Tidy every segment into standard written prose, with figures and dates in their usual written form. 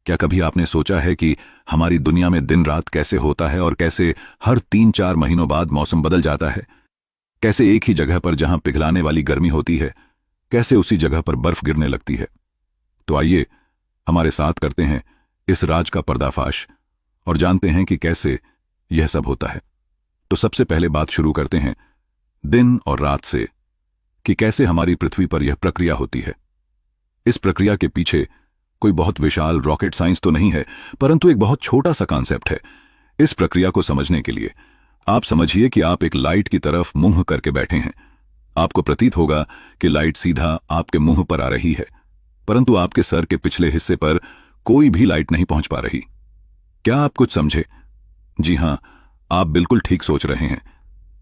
क्या कभी आपने सोचा है कि हमारी दुनिया में दिन रात कैसे होता है और कैसे हर 3-4 महीनों बाद मौसम बदल जाता है? कैसे एक ही जगह पर जहां पिघलाने वाली गर्मी होती है, कैसे उसी जगह पर बर्फ गिरने लगती है? तो आइए हमारे साथ करते हैं इस राज का पर्दाफाश और जानते हैं कि कैसे यह सब होता है। तो सबसे पहले बात शुरू करते हैं दिन और रात से, कि कैसे हमारी पृथ्वी पर यह प्रक्रिया होती है। इस प्रक्रिया के पीछे कोई बहुत विशाल रॉकेट साइंस तो नहीं है, परंतु एक बहुत छोटा सा कॉन्सेप्ट है। इस प्रक्रिया को समझने के लिए आप समझिए कि आप एक लाइट की तरफ मुंह करके बैठे हैं। आपको प्रतीत होगा कि लाइट सीधा आपके मुंह पर आ रही है, परंतु आपके सर के पिछले हिस्से पर कोई भी लाइट नहीं पहुंच पा रही। क्या आप कुछ समझे? जी हां, आप बिल्कुल ठीक सोच रहे हैं।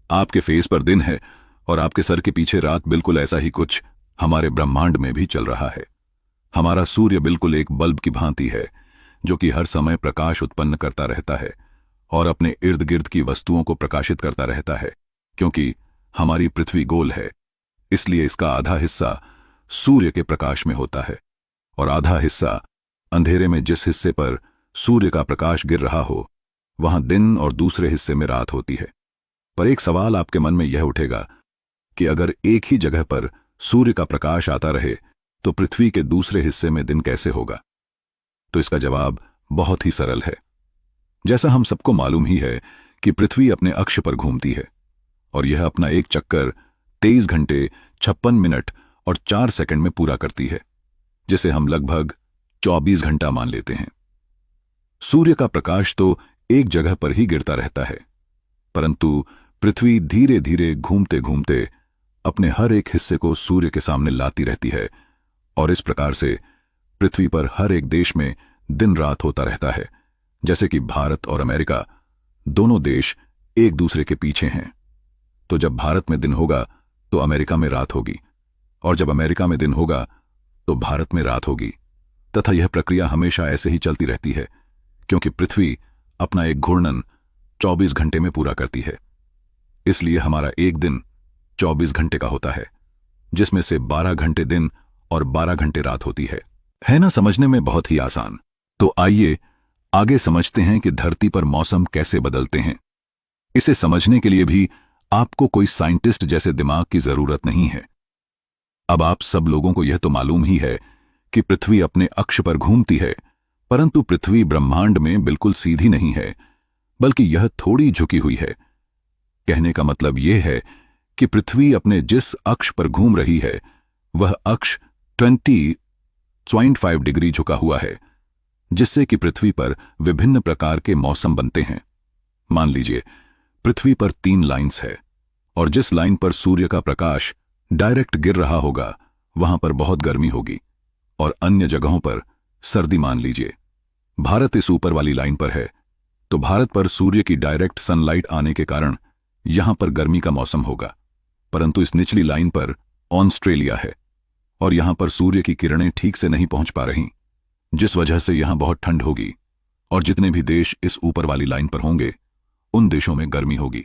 आपके फेस पर दिन है और आपके सर के पीछे रात। बिल्कुल ऐसा ही कुछ हमारे ब्रह्मांड में भी चल रहा है। हमारा सूर्य बिल्कुल एक बल्ब की भांति है, जो कि हर समय प्रकाश उत्पन्न करता रहता है और अपने इर्द गिर्द की वस्तुओं को प्रकाशित करता रहता है। क्योंकि हमारी पृथ्वी गोल है, इसलिए इसका आधा हिस्सा सूर्य के प्रकाश में होता है और आधा हिस्सा अंधेरे में। जिस हिस्से पर सूर्य का प्रकाश गिर रहा हो वहां दिन और दूसरे हिस्से में रात होती है। पर एक सवाल आपके मन में यह उठेगा कि अगर एक ही जगह पर सूर्य का प्रकाश आता रहे तो पृथ्वी के दूसरे हिस्से में दिन कैसे होगा? तो इसका जवाब बहुत ही सरल है। जैसा हम सबको मालूम ही है कि पृथ्वी अपने अक्ष पर घूमती है और यह अपना एक चक्कर 23 घंटे 56 मिनट और 4 सेकंड में पूरा करती है, जिसे हम लगभग 24 घंटा मान लेते हैं। सूर्य का प्रकाश तो एक जगह पर ही गिरता रहता है, परंतु पृथ्वी धीरे धीरे घूमते घूमते अपने हर एक हिस्से को सूर्य के सामने लाती रहती है और इस प्रकार से पृथ्वी पर हर एक देश में दिन रात होता रहता है। जैसे कि भारत और अमेरिका दोनों देश एक दूसरे के पीछे हैं, तो जब भारत में दिन होगा तो अमेरिका में रात होगी, और जब अमेरिका में दिन होगा तो भारत में रात होगी, तथा यह प्रक्रिया हमेशा ऐसे ही चलती रहती है, क्योंकि पृथ्वी अपना एक घूर्णन 24 घंटे में पूरा करती है। इसलिए हमारा एक दिन 24 घंटे का होता है, जिसमें से 12 घंटे दिन और 12 घंटे रात होती है ना? समझने में बहुत ही आसान। तो आइए आगे समझते हैं कि धरती पर मौसम कैसे बदलते हैं। इसे समझने के लिए भी आपको कोई साइंटिस्ट जैसे दिमाग की जरूरत नहीं है। अब आप सब लोगों को यह तो मालूम ही है कि पृथ्वी अपने अक्ष पर घूमती है, परंतु पृथ्वी ब्रह्मांड में बिल्कुल सीधी नहीं है, बल्कि यह थोड़ी झुकी हुई है। कहने का मतलब यह है कि पृथ्वी अपने जिस अक्ष पर घूम रही है वह अक्ष 20.5 डिग्री झुका हुआ है, जिससे कि पृथ्वी पर विभिन्न प्रकार के मौसम बनते हैं। मान लीजिए पृथ्वी पर 3 लाइन्स है और जिस लाइन पर सूर्य का प्रकाश डायरेक्ट गिर रहा होगा वहां पर बहुत गर्मी होगी और अन्य जगहों पर सर्दी। मान लीजिए भारत इस ऊपर वाली लाइन पर है, तो भारत पर सूर्य की डायरेक्ट सनलाइट आने के कारण यहां पर गर्मी का मौसम होगा, परंतु इस निचली लाइन पर ऑस्ट्रेलिया है और यहां पर सूर्य की किरणें ठीक से नहीं पहुंच पा रही, जिस वजह से यहां बहुत ठंड होगी और जितने भी देश इस ऊपर वाली लाइन पर होंगे उन देशों में गर्मी होगी,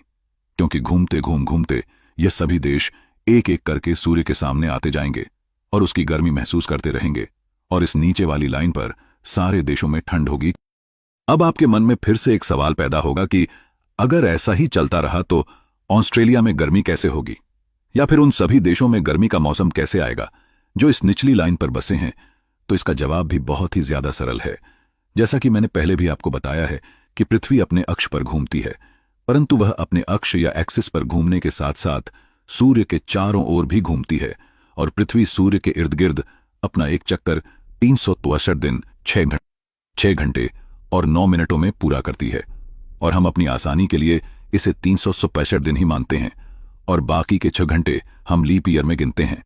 क्योंकि घूमते घूमते ये सभी देश एक एक करके सूर्य के सामने आते जाएंगे और उसकी गर्मी महसूस करते रहेंगे और इस नीचे वाली लाइन पर सारे देशों में ठंड होगी। अब आपके मन में फिर से एक सवाल पैदा होगा कि अगर ऐसा ही चलता रहा तो ऑस्ट्रेलिया में गर्मी कैसे होगी, या फिर उन सभी देशों में गर्मी का मौसम कैसे आएगा जो इस निचली लाइन पर बसे हैं? तो इसका जवाब भी बहुत ही ज्यादा सरल है। जैसा कि मैंने पहले भी आपको बताया है कि पृथ्वी अपने अक्ष पर घूमती है, परंतु वह अपने अक्ष या एक्सिस पर घूमने के साथ साथ सूर्य के चारों ओर भी घूमती है और पृथ्वी सूर्य के इर्द गिर्द अपना एक चक्कर 363 दिन 6 घंटे और 9 मिनटों में पूरा करती है। और हम अपनी आसानी के लिए इसे 365 दिन ही मानते हैं और बाकी के 6 घंटे हम लीप ईयर में गिनते हैं।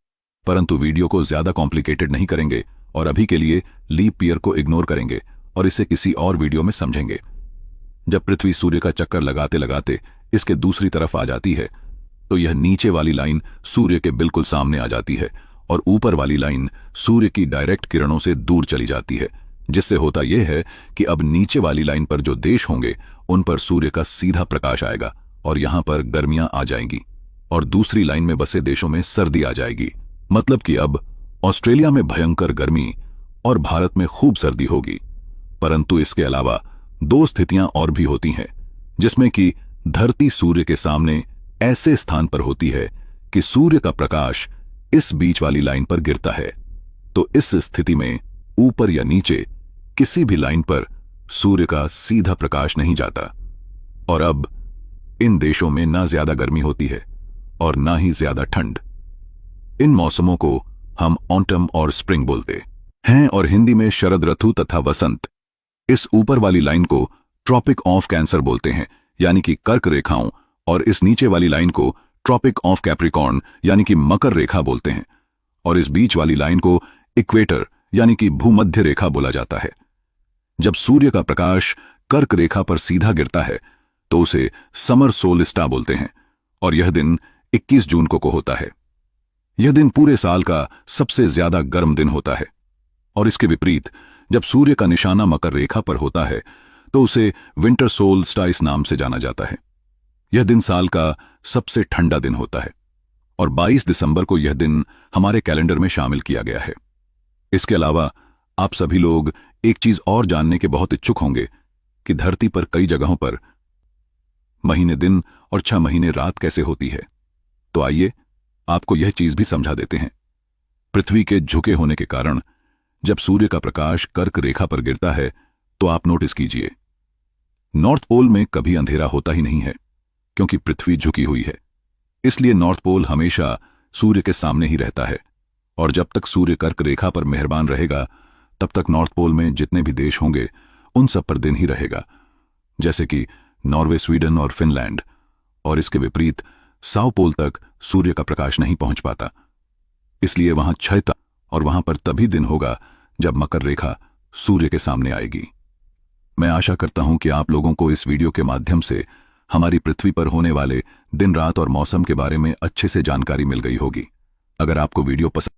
परंतु वीडियो को ज्यादा कॉम्प्लिकेटेड नहीं करेंगे और अभी के लिए लीप ईयर को इग्नोर करेंगे और इसे किसी और वीडियो में समझेंगे। जब पृथ्वी सूर्य का चक्कर लगाते लगाते इसके दूसरी तरफ आ जाती है तो यह नीचे वाली लाइन सूर्य के बिल्कुल सामने आ जाती है और ऊपर वाली लाइन सूर्य की डायरेक्ट किरणों से दूर चली जाती है, जिससे होता यह है कि अब नीचे वाली लाइन पर जो देश होंगे उन पर सूर्य का सीधा प्रकाश आएगा और यहां पर गर्मियां आ जाएंगी और दूसरी लाइन में बसे देशों में सर्दी आ जाएगी। मतलब कि अब ऑस्ट्रेलिया में भयंकर गर्मी और भारत में खूब सर्दी होगी। परंतु इसके अलावा दो स्थितियां और भी होती हैं जिसमें कि धरती सूर्य के सामने ऐसे स्थान पर होती है कि सूर्य का प्रकाश इस बीच वाली लाइन पर गिरता है। तो इस स्थिति में ऊपर या नीचे किसी भी लाइन पर सूर्य का सीधा प्रकाश नहीं जाता। और अब इन देशों में ना ज्यादा गर्मी होती है और ना ही ज्यादा ठंड। इन मौसमों को हम ऑटम और स्प्रिंग बोलते हैं और हिंदी में शरद ऋतु तथा वसंत। इस ऊपर वाली लाइन को ट्रॉपिक ऑफ कैंसर बोलते हैं यानी कि कर्क रेखाओं, और इस नीचे वाली लाइन को ट्रॉपिक ऑफ कैप्रिकॉर्न यानी कि मकर रेखा बोलते हैं, और इस बीच वाली लाइन को इक्वेटर यानी कि भूमध्य रेखा बोला जाता है। जब सूर्य का प्रकाश कर्क रेखा पर सीधा गिरता है तो उसे समर सोलिस्टा बोलते हैं और यह दिन 21 जून को होता है। यह दिन पूरे साल का सबसे ज्यादा गर्म दिन होता है। और इसके विपरीत जब सूर्य का निशाना मकर रेखा पर होता है तो उसे विंटर सोल्स्टाइस नाम से जाना जाता है। यह दिन साल का सबसे ठंडा दिन होता है और 22 दिसंबर को यह दिन हमारे कैलेंडर में शामिल किया गया है। इसके अलावा आप सभी लोग एक चीज और जानने के बहुत इच्छुक होंगे कि धरती पर कई जगहों पर महीने दिन और 6 महीने रात कैसे होती है। तो आइए आपको यह चीज भी समझा देते हैं। पृथ्वी के झुके होने के कारण जब सूर्य का प्रकाश कर्क रेखा पर गिरता है तो आप नोटिस कीजिए, नॉर्थ पोल में कभी अंधेरा होता ही नहीं है क्योंकि पृथ्वी झुकी हुई है। इसलिए नॉर्थ पोल हमेशा सूर्य के सामने ही रहता है और जब तक सूर्य कर्क रेखा पर मेहरबान रहेगा तब तक नॉर्थ पोल में जितने भी देश होंगे उन सब पर दिन ही रहेगा, जैसे कि नॉर्वे, स्वीडन और फिनलैंड। और इसके विपरीत साउथ पोल तक सूर्य का प्रकाश नहीं पहुंच पाता, इसलिए वहां छाया और वहां पर तभी दिन होगा जब मकर रेखा सूर्य के सामने आएगी। मैं आशा करता हूं कि आप लोगों को इस वीडियो के माध्यम से हमारी पृथ्वी पर होने वाले दिन रात और मौसम के बारे में अच्छे से जानकारी मिल गई होगी। अगर आपको वीडियो पसंद